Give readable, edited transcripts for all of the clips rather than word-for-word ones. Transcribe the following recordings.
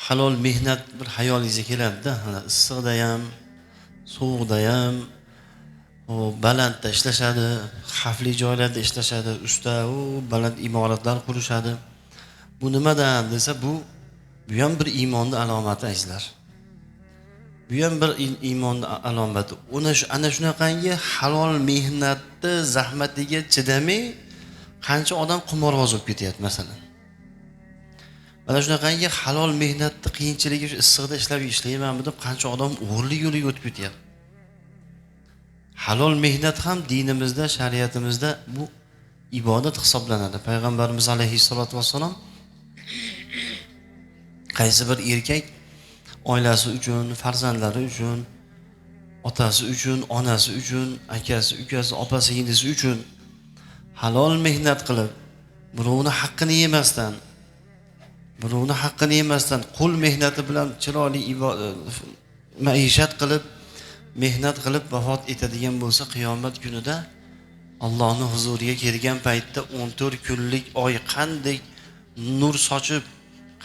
halol mehnat bir hayolingizga keladi-da, issiqda ham, sovuqda ham, o balandda ishlashadi, xavfli joylarda ishlashadi, usta u baland imoratlar qurishadi. Bu nimadan desa, bu ham bir iymonning alomati azizlar. Bu ham bir iymonning alomati. Ana shunaqangi halol mehnatni zahmatiga chidamay qancha odam qimorboz bo'lib ketyapti masalan. Mana shunaqangi halol mehnatni qiyinchiligi, shu issiqda ishlayman deb qancha odam o'g'irlik yo'liga o'tib ketyapti. Halol mehnat ham dinimizda, shariatimizda bu ibodat hisoblanadi. Payg'ambarimiz alayhissalatu vassalom qaysi bir erkak oilasi uchun, farzandlari uchun, otasi uchun, onasi uchun, akasi, ukasi, opasi, singilisi uchun halol mehnat qilib, birovning haqqini yemasdan, qo'l mehnati bilan chiroyli maishat qilib, mehnat qilib vafot etadigan bo'lsa, qiyomat kunida Allohning huzuriga kelgan paytda 14 kunlik oy qanday nur sochib,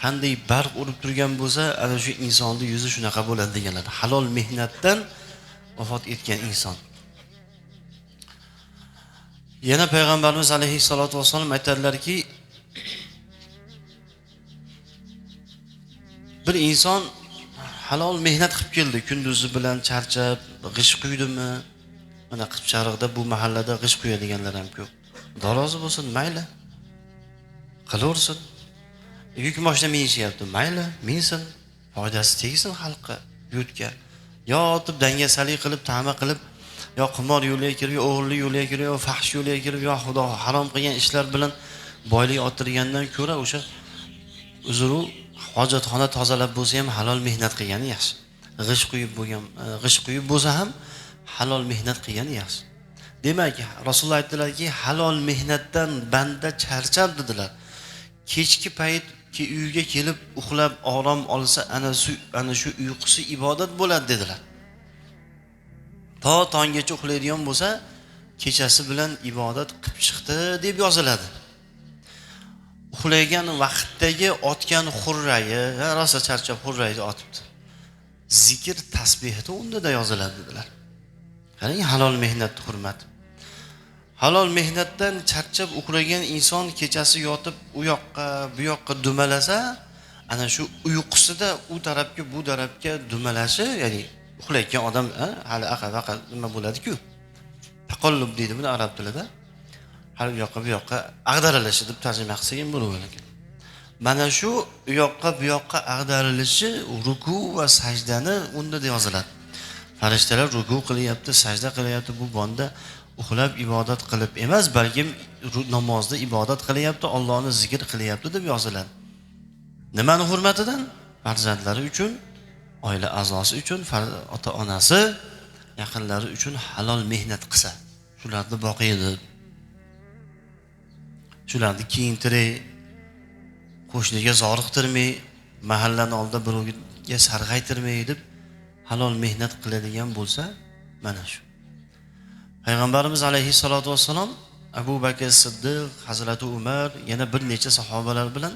qanday barq urib turgan bo'lsa, ana shu insonning yuzi shunaqa bo'ladi deganlar. Halol mehnatdan vafot etgan inson. Yana payg'ambarimiz alayhissalatu vassalom aytadilarki, bir inson halol mehnat qilib keldi, kunduzi bilan charchab, g'ish quydimi? Mana Qipchariqda bu mahallada g'ish quyadiganlar ham ko'p. Dorozi bo'lsin, mayli. Qilaversin. Yuk mashina minishyapti, mayli, minsin. Foydasi tegsin xalqqa, yurtga. Yo otib dangasalik qilib, ta'ma qilib, yo qimor yo'liga kirib, yo o'g'irlik yo'liga kirib, yo fahsh yo'liga kirib, yo Xudo harom qilgan ishlar bilan boylik orttirgandan ko'ra o'sha uzru hojatxona tozalab bo'lsa ham halol mehnat qilgani yaxshi. G'ish quyib bo'lsa ham halol mehnat qilgani yaxshi. Demak, Rasululloh aytdilarki, halol mehnatdan banda charchab dedilar. Kechki payt uyga kelib uxlab orom olsa, ana shu uyqusi ibodat bo'ladi dedilar. To tonggacha uxlaydigan bo'lsa, kechasi bilan ibodat qilib chiqdi deb yoziladi. Uxlaygan vaqtdagi otgan xurrayi, rosa charchab xurrayni otibdi. Zikr, tasbihda unda da yoziladi dedilar. Qarang, halol mehnatning hurmati. Halol mehnatdan charchab uxlagan inson kechasi yotib u yoqqa, bu yoqqa dumalasa, ana shu uyqusida u tarafga, bu tarafga dumalashi, ya'ni uxlayotgan odam hali aqa nima bo'ladi-ku? Taqollub deydi buni arab tilida. Har bu yoqqa ag'darilishi deb tarjima qilsak ham bo'laver ekan. Mana shu u yoqqa bu yoqqa ag'darilishi ruku va sajdani unda yoziladi. Farishtalar ruku qilyapti, sajda qilyapti, bu banda uxlab ibodat qilib emas, balki namozda ibodat qilyapti, Allohni zikr qilyapti deb yoziladi. Nimani hurmatidan? Farzandlari uchun, oila a'zosi uchun, ota-onasi, yaqinlari uchun halol mehnat qilsa, shularni boqiydi. Shularni kiyintirib, qo'shniga zoriqtirmay, mahallani oldida birovga sarg'aytirmay deb halol mehnat qiladigan bo'lsa, mana shu. Payg'ambarimiz alayhissalatu vassalom Abu Bakr Siddiq, Hazrati Umar, yana bir necha sahobalar bilan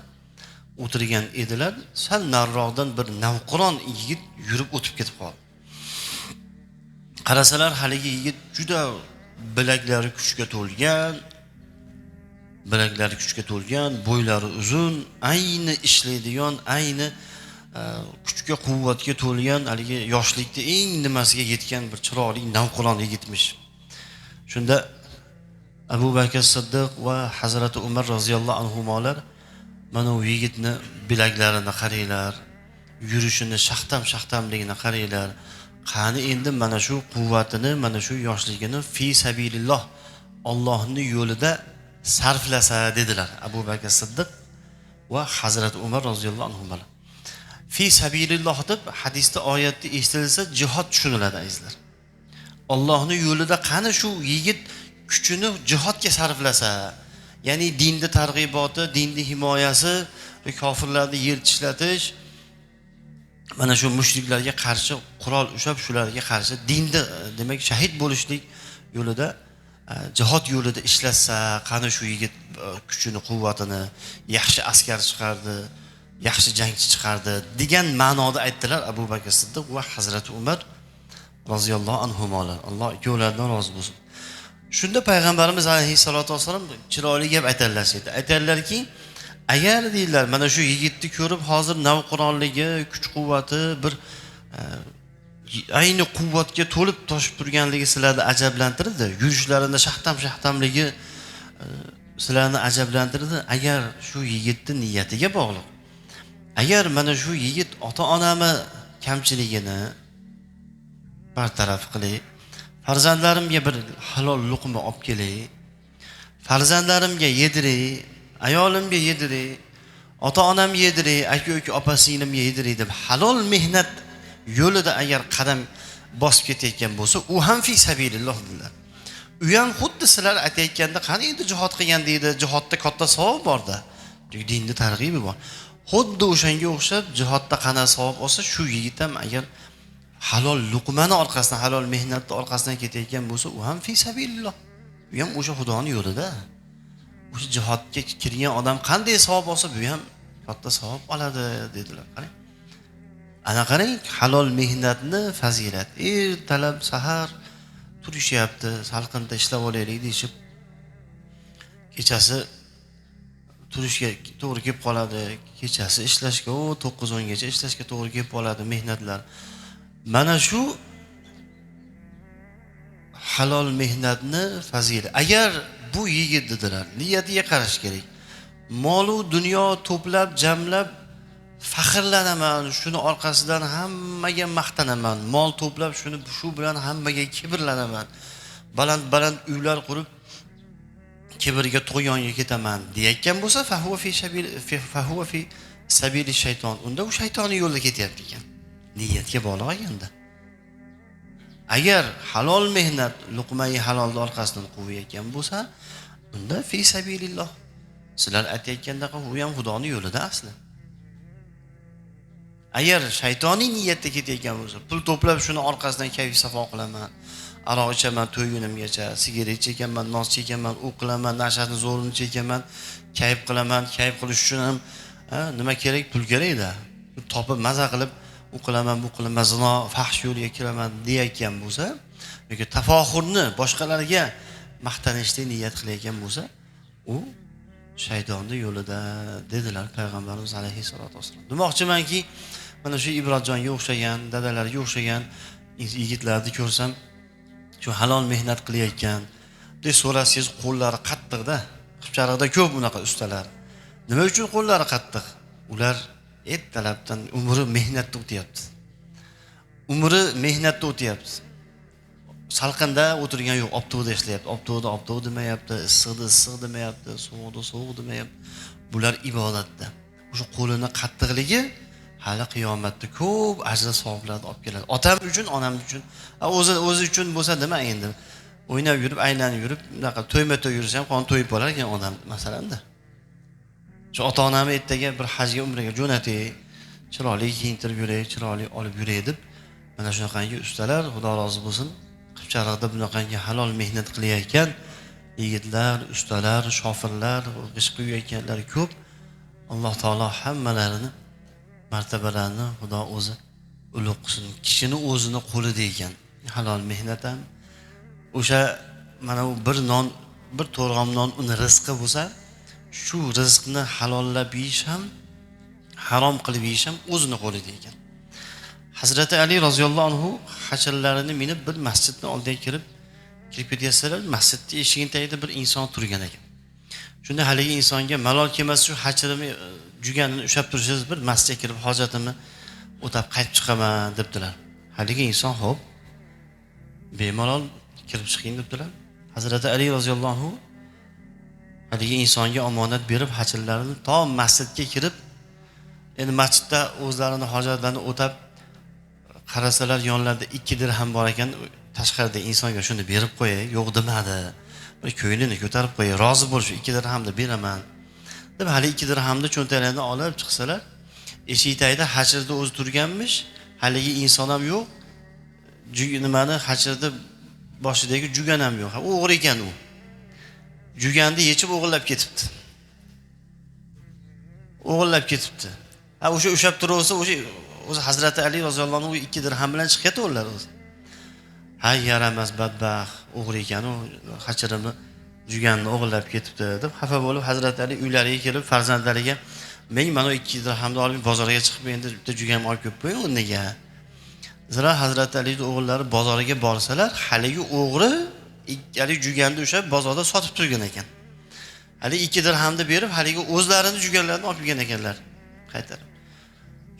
o'tirgan edilar. Sal nariroqdan bir navqiron yigit yurib o'tib ketib qoldi. Qarasalar, haligi yigit juda bilaklari kuchga to'lgan, bo'ylari uzun, ayni ishlaydigan, ayni kuchga, quvvatga to'lgan, haligi yoshlikda eng nimasiga yetgan bir chiroyli navqiron yigitmish. Shunda Abu Bakr Siddiq va Hazrati Umar roziyallohu anhumolar mana u yigitni bilaklarini qaranglar, yurishini, shaxtamligini qaranglar. Qani endi mana shu quvvatini, mana shu yoshligini fi sabililloh, Allohning yo'lida sarflasa dedilar Abu Bakr Siddiq va Hazrat Umar roziyallohu anhular. Fi sabililloh deb hadisda oyatda eshitilsa jihad tushuniladi azizlar. Allohning yo'lida qani shu yigit kuchini jihodga sarflasa, ya'ni dinni targ'iboti, dinni himoyasi, kofirlarni yer tishlatish, mana shu mushriklarga qarshi qurol ushlab, shularga qarshi dinda, demak shahid bo'lishlik yo'lida, jihod yo'lida ishlatsa, qani shu yigit kuchini, quvvatini, yaxshi askar chiqardi, yaxshi jangchi chiqardi degan ma'noda aytdilar Abu Bakr Siddiq va Hazrati Umar roziyallohu anhumolar. Alloh ikkovlaridan rozi bo'lsin. Shunda payg'ambarimiz alayhissalatu vassalam chiroyli gap aytadilar. Aytadilarki, agar deydilar, mana shu yigitni ko'rib hozir navqironligi, kuch-quvvati bir ayni quvvatga to'lib toshib turganligi sizlarni ajablantirdi. Yurishlarida shahtamligi sizlarni ajablantirdi. Agar shu yigitning niyatiga bog'liq. Agar mana shu yigit ota-onami kamchiligini bartaraf qilay, farzandlarimga bir halol luqma olib kelay, farzandlarimga yediray, ayolimga yediray, ota-onam yediray, aka-uka opa-singlimga yediray deb halol mehnat yo'lida agar qadam bosib ketayotgan bo'lsa, u ham fi sabililloh dedilar. U ham xuddi sizlar aytayotganda qani endi jihad qilgan deydi, jihodda katta savob borda. Dinning targ'ibi bor. Xuddi o'shanga o'xshab jihodda qana savob olsa, shu yigit ham agar halol luqmani orqasidan, halol mehnatni orqasidan ketayotgan bo'lsa, u ham fi sabililloh. U ham o'sha Xudoning yo'lida. O'sha jihodga kirgan odam qanday savob olsa, bu ham katta savob oladi dedilar. Qarang. Ana qarang, halol mehnatni fazilat. Ertalab sahar turishyapti, salqinda ishlab olaylik deyshib, kechasi turishga to'g'ri kelib qoladi. Kechasi ishlashga, 9-10 gacha ishlashga to'g'ri kelib qoladi mehnatlar. Mana shu halol mehnatni fazilat. Agar bu yigit dedilar, niyatiga qarash kerak. Mol-u dunyo to'plab, jamlab faxrlanaman, shuni orqasidan hammaga maqtanaman. Mol to'plab, shu bilan hammaga kibrlanaman. Baland uylar qurib kibrga tug'yonga ketaman deyotgan bo'lsa, fahuva fi sabili shayton. Unda u shaytonning yo'lida ketyapti ekan. Niyatga bog'liq ekanda. Agar halol mehnat luqmai halolni orqasidan quvayotgan bo'lsa, unda fi sabililloh. Sizlar aytayotganda u ham Xudoning yo'lida asli. Agar shaytoniy niyatda ketayotgan bo'lsa, pul to'plab shuni orqasidan kayf safo qilaman, aroq ichaman to'ygunimgacha, sigaret chekaman, nos chekaman, u qilaman, nashatni zo'rini chekaman, kayf qilaman, kayf qilish uchun ham nima kerak? Pul kerak-da. Topib maza qilib u qilaman, bu qilaman, zino, fahsh yo'liga kiraman deyotgan bo'lsa, yoki tafoxurni boshqalarga maqtanishda niyat qilayotgan bo'lsa, u shaytonning yo'lida dedilar payg'ambarimiz alayhissalatu vassalam. Demoqchimanki, mana shu Ibrojonga o'xshagan, dadalarga o'xshagan yigitlarni ko'rsam, shu halol mehnat qilayotgan, deb so'rasangiz qo'llari qattiqda. Qipchariqda ko'p bunaqa ustalar. Nima uchun qo'llari qattiq? Ular ertalabdan umri mehnatda o'tyapti. Umri mehnatda o'tyapti. Salqinda o'tirgan yo'q, optoda ishlayapti. Optoda demayapti, issiq demayapti, sovuq demayapti. Bular ibodatda. O'sha qo'lini qattiqligi hali qiyomatda ko'p ajr savoblarni olib keladi. Otam uchun, onam uchun, o'zi uchun bo'lsa nima endi? O'ynab yurib, aylanib yurib, bunaqa to'yma-to'y yursa ham qon to'yib qolar ekan odam masalanda. Shu ota-onamni ertaga bir hajga, umraga jo'natay, chiroyli kiyintirib yuray, chiroyli olib yuray deb mana shunaqangi ustalar, Xudo rozi bo'lsin, Qipchariqda bunaqangi halol mehnat qilayotgan yigitlar, ustalar, shofirlar, g'ish quyayotganlar ko'p. Alloh taolo hammalarini martabalarini Xudo o'zi ulug' qilsin. Kishini o'zini qo'lida ekan halol mehnat ham. O'sha mana u bir to'rg'am non uni rizqi bo'lsa, shu rizqni halollab yeyish ham, harom qilib yeyish ham o'zini qo'lida ekan. Hazrati Ali roziyallohu anhu hacharlarini minib bir masjidning oldiga kirib ketsalar, masjidning eshigini tagida bir inson turgan ekan. Shunda haligi insonga malol kelmasa shu hachirimni juganini ushlab tursangiz, bir masjidga kirib hojatimni o'tab qaytib chiqaman debdilar. Haligi inson xo'p, bemalol kirib chiqing debdilar. Hazrati Ali roziyallohu anhu haligi insonga omonat berib hacharlarini to masjidga kirib, endi masjidda o'zlarining hojatlarini o'tab qarasalar yonlarida 2 dirham bor ekan, tashqarida insonga shuni berib qo'yay, yo'q demadi. Bir ko'ylini ko'tarib qo'yay, rozi bo'l, shu 2 dirhamni beraman deb hali 2 dirhamni cho'ntaklaridan olib chiqsalar, eshik tagida hachirda o'zi turganmish, haligi inson ham yo'q, nimani hachirda boshidagi jugan ham yo'q. O'g'ri ekan u. Juganni yechib o'g'irlab ketibdi. O'sha ushlab turaversa, o'zi Hazrati Ali roziyallohu anhu 2 dirham bilan chiqib ketaverlar o'zi. Hay yaramas badbaxt o'g'ri ekan u, hachirini juganni o'g'irlab ketibdi deb xafa bo'lib Hazrati Ali uylariga kelib farzandlariga men mana 2 dirhamni olib bozorga chiqib endi bitta jugan olib kelib qo'ying o'rniga. Zira Hazrati Ali o'g'illari bozoriga borsalar, haligi o'g'ri haligi juganni o'sha bozorda sotib turgan ekan. Hali 2 dirhamni berib, haligi o'zlarini juganlarini olib kelgan ekanlar. Qaytarib.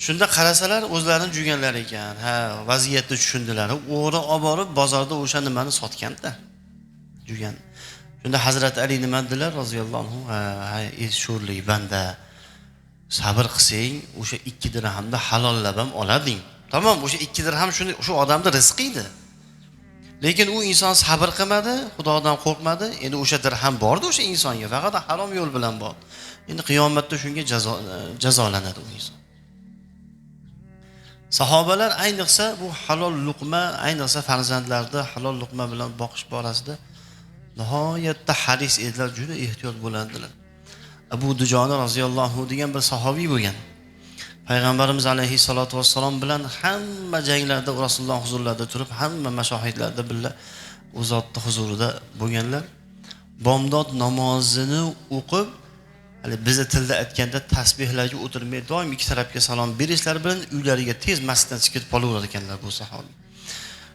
Shunda qarasalar o'zlarining juganlari ekan. Ha, vaziyatni tushundilar. O'g'ri olib borib bozorda o'sha nimani sotganda. Jugan. Shunda Hazrat Ali nima dedilar roziyallohu anhu? Ha, sho'rlik banda. Sabr qilsang, o'sha 2 dirhamni halollab ham olading. Tamam, o'sha 2 dirham shu odamning rizqi edi. Lekin u inson sabr qilmadi, Xudodan qo'rqmadi. Endi o'sha dirham bordi o'sha insonga, faqat harom yo'l bilan bordi. Endi qiyomatda shunga jazolanadi u inson. Sahobalar ayniqsa bu halol luqma, ayniqsa farzandlarni halol luqma bilan boqish borasida nihoyatda haris edilar, juda ehtiyot bo'ladilar. Abu Dujona roziyallohu degan bir sahobiy bo'lgan. Payg'ambarimiz alayhissalatu vassalom bilan hamma janglarda Rasululloh huzurlarida turib, hamma mashohidlarda billa u zotning huzurida bo'lganlar. Bomdod namozini o'qib, hali bizning tilda aytganda tasbihlarga o'tirmay doim ikki tarafga salom berishlari bilan uylariga tez masjiddan chiqib qolaverar ekanlar bu sahobiy.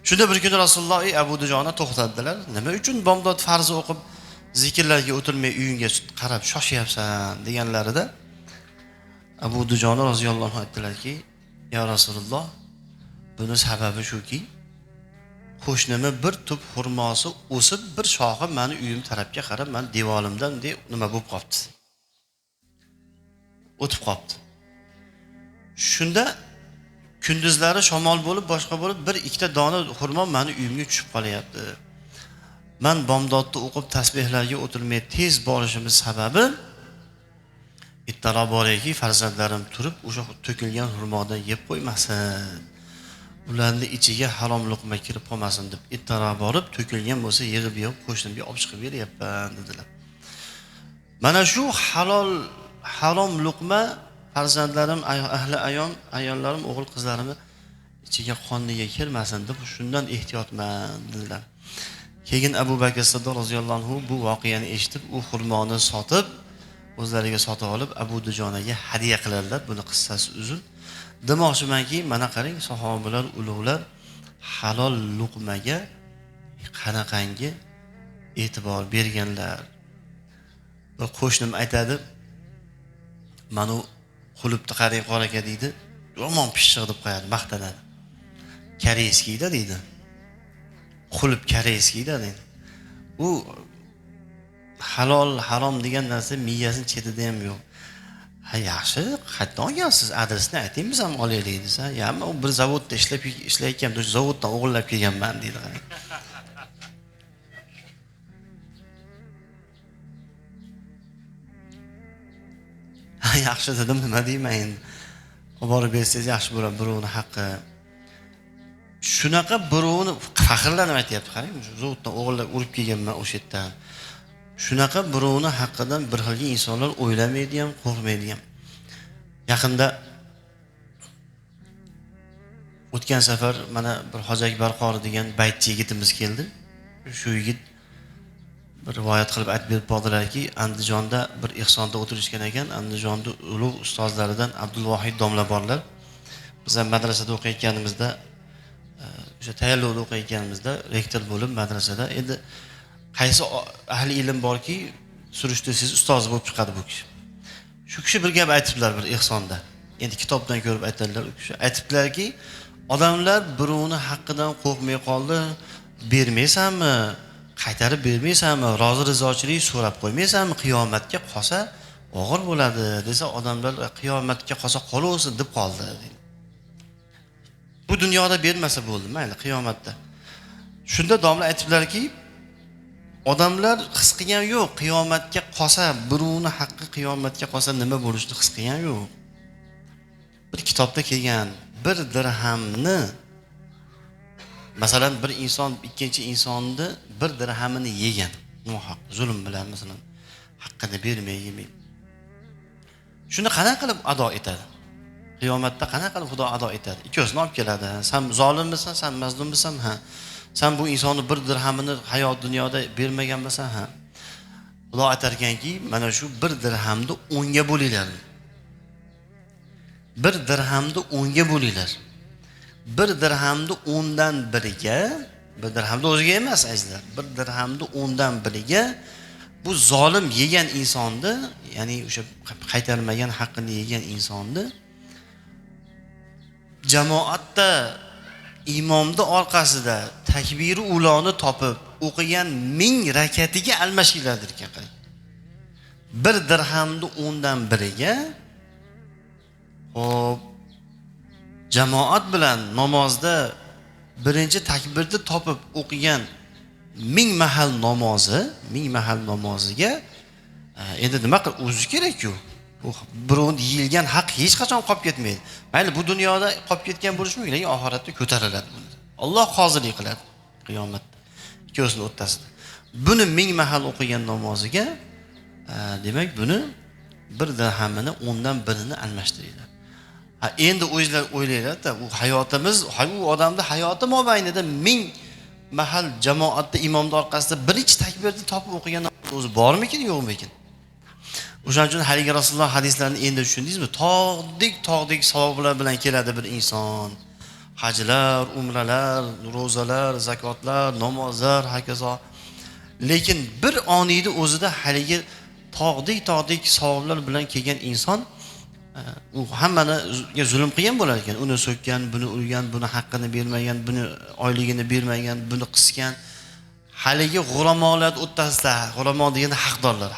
Shunda bir kuni Rasululloh Abu Dujona to'xtatdilar. Nima uchun bomdod farzi o'qib zikrlarga o'tirmay uyingga qarab shoshyapsan deganlarida Abu Dujona roziyallohu anhu aytdilarki, "Ya Rasululloh, buni sababi shuki, qo'shnimni bir tup xurmosi o'sib, bir shoxi meni uyim tarafga qarab, men devolimdan nima bo'lib qopti. O'tib qopti. Shunda kunduzlari shamol bo'lib, boshqa bo'lib, bir ikkita dona xurmo meni uyimga tushib qolyapti. Men bomdodni o'qib tasbihlarga o'tirmay tez borishimiz sababi ittalo boriki, farzandlarim turib o'sha to'kilgan xurmodan yeb qo'ymasin. Ularni ichiga harom luqma kirib qolmasin deb ittalo borib to'kilgan bo'lsa yig'ib qo'shnimga olib chiqib beryapman" dedilar. Mana shu harom luqma farzandlarim, ahli ayollarim, o'g'il qizlarimni ichiga qoniga kirmasin deb shundan ehtiyotman dedilar. Keyin Abu Bakr Siddiq roziyallohu anhu bu voqeani eshitib, u xurmoni sotib, o'zlariga sotib olib Abu Dujonaga hadiya qiladilar. Buni qissasi uzun. Demoqchimanki, mana qarang, sahobalar, ulug'lar halol luqmaga qanaqangi e'tibor berganlar. Bir qo'shnim aytadi, "Mana qulubni qarang qor aka" deydi. Yomon pishiq deb qo'yadi, maqtanadi. Koreyskiyda deydi. Qulub koreyskiyda deydi. U halol, harom degan narsa miyasini chetida ham yo'q. Ha, yaxshi, qayerdan olgansiz? Adresini ayting, biz ham olaylik desa, "Ya, men u bir zavodda ishlayotgan, o'sha zavoddan o'g'irlab kelganman" deydi. Ha, yaxshi dedim, nima deyman endi? Olib borib bersangiz yaxshi bo'ladi, birovning haqqi. Shunaqa birovni faxrlanib aytyapti, qarang, zavoddan o'g'irlab urib kelganman o'sha yerdan. Shunaqa birovni haqqidan bir xilga insonlar o'ylamaydi ham, qo'rqmaydi ham. Yaqinda o'tgan safar mana bir Hoji Akbar qori degan baytchi yigitimiz keldi. Shu yigit bir rivoyat qilib aytib berib qoldilarki, Andijonda bir ihsonda o'tirishgan ekan. Andijonda ulug' ustozlaridan Abdulvohid domla borlar. Biz ham madrasada o'qiyotganimizda, o'sha tayyorlovda o'qiyotganimizda rektor bo'lib madrasada endi qaysi ahli ilm borki, surishtirsangiz ustoz bo'lib chiqadi bu kishi. Shu kishi bir gap aytibdilar bir ihsonda. Endi kitobdan ko'rib aytadilar, u kishi aytibdilarki, odamlar birovni haqqidan qo'rqmay qoldi, bermaysanmi? Qaytarib bermaysanmi? Rozi rizochilik so'rab qo'ymaysanmi? Qiyomatga qolsa og'ir bo'ladi desa, odamlar qiyomatga qolsa qolaversin deb qoldi. Bu dunyoda bermasa bo'ldi, mayli qiyomatda. Shunda domla aytiblarki, odamlar his qilgan yo'q, qiyomatga qolsa, birovni haqqi qiyomatga qolsa nima bo'lishini his qilgan yo'q. Bir kitobda kelgan bir dirhamni, masalan bir inson ikkinchi insonni bir dirhamini yegan, nohaq zulm bilan masalan haqqini bermay yemay. Shuni qanaqa qilib ado etadi? Qiyomatda qanaqa qilib Xudo ado etadi? Ikkovsini olib keladi. Sen zolimmisan, sen mazlummisan? Ha. Sen bu insonni bir dirhamini hayot dunyoda bermagan bo'lsan, ha. Xudo aytar ekanki, mana shu bir dirhamni 10 ga bo'linglar. Bir dirhamni 10 ga bo'linglar. Bir dirhamni 10 dan biriga, bir dirhamni o'ziga emas azizlar. Bir dirhamni 10 dan biriga bu zolim yegan insonni, ya'ni o'sha qaytarmagan haqqini yegan insonni jamoatda imomni orqasida takbiri uloni topib o'qigan 1000 rakatiga almashinglardir ekan. Bir dirhamni 10 dan biriga hop jamoat bilan namozda birinchi takbirni topib o'qigan 1000 mahal namoziga endi nima qil o'zi kerak-ku. Bu birovning yeyilgan haq hech qachon qolib ketmaydi. Mayli bu dunyoda qolib ketgan bo'lishi mumkin, lekin oxiratda ko'tariladi buni. Alloh hozirlik qiladi qiyomatda. Ikkovsini o'rtasida. Buni 1000 mahal o'qigan namoziga demak buni bir dirhamini 10 dan birini almashtiradi. Endi o'zlar o'ylaylar-da, u hayotimiz, u odamda hayoti mobaynida 1000 mahal jamoatda imomning orqasida birinchi takbirni topib o'qigan o'zi bormikin, yo'qmikin? O'shaning uchun haligi Rasululloh hadislarini endi tushundingizmi? Tog'dek savoblar bilan keladi bir inson. Hajlar, umralar, ro'zalar, zakotlar, namozlar, hokazo. Lekin bir oniyni o'zida haligi tog'dek savoblar bilan kelgan inson u hammaniga zulm qilgan bo'lar ekan. Uni so'kkan, buni urgan, buni haqqini bermagan, buni oyligini bermagan, buni qisgan. Haligi g'ulamolar o'rtasida, g'ulamo degani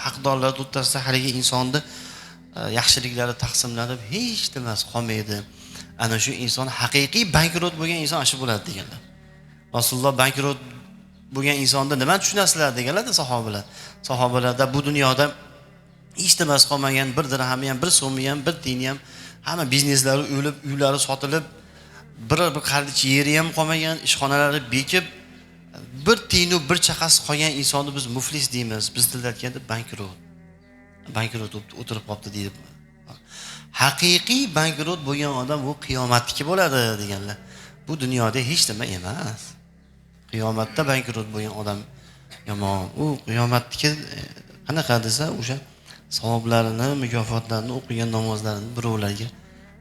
haqdorlar o'rtasida haligi insonni yaxshiliklari taqsimlanib hech nimasi qolmaydi. Ana shu inson haqiqiy bankrot bo'lgan inson shu bo'ladi deganlar. Rasululloh bankrot bo'lgan insonni nima tushunasizlar deganlar-da sahobalar. Sahobalarda bu dunyoda hech nimasi qolmagan, bir dirhami ham, bir so'mi ham, bir tiyini ham, hamma bizneslari o'lib, uylari sotilib, bir qarich yeri ham qolmagan, ishxonalari bekib, bir tiyinu bir chaqasi qolgan insonni biz muflis deymiz. Biz tilda aytganda bankrot o'tirib qolibdi deydi. Haqiqiy bankrot bo'lgan odam u qiyomatdagi bo'ladi deganlar. Bu dunyoda hech nima emas. Qiyomatda bankrot bo'lgan odam yomon. U qiyomatdagi qanaqa desa, o'sha savoblarini, mukofotlarini o'qigan namozlarini birovlarga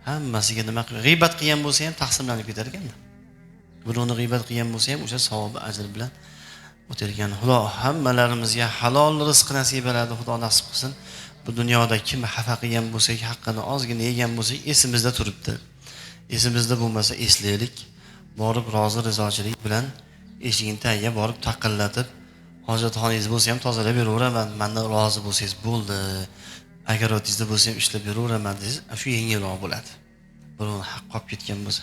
hammasiga nima qilib, g'iybat qilgan bo'lsa ham taqsimlanib ketar ekanda. Birovni g'iybat qilgan bo'lsa ham o'sha savobi ajr bilan o'tar ekan. Xudo hammalarimizga halol rizq nasib etadi, Xudo nasib qilsin. Bu dunyoda kim xafa qilgan bo'lsak, haqqini ozgina yegan bo'lsak, esimizda turibdi. Esimizda bo'lmasa eslaylik, borib rozi rizochilik bilan eshigini tagiga borib taqillatib, hojatxonangiz bo'lsa ham tozalab beraveraman, mendan rozi bo'lsangiz bo'ldi. Agar o'tingizda bo'lsa ham ishlab beraveraman desangiz, shu yengilroq bo'ladi. Birovning haq qolib ketgan bo'lsa.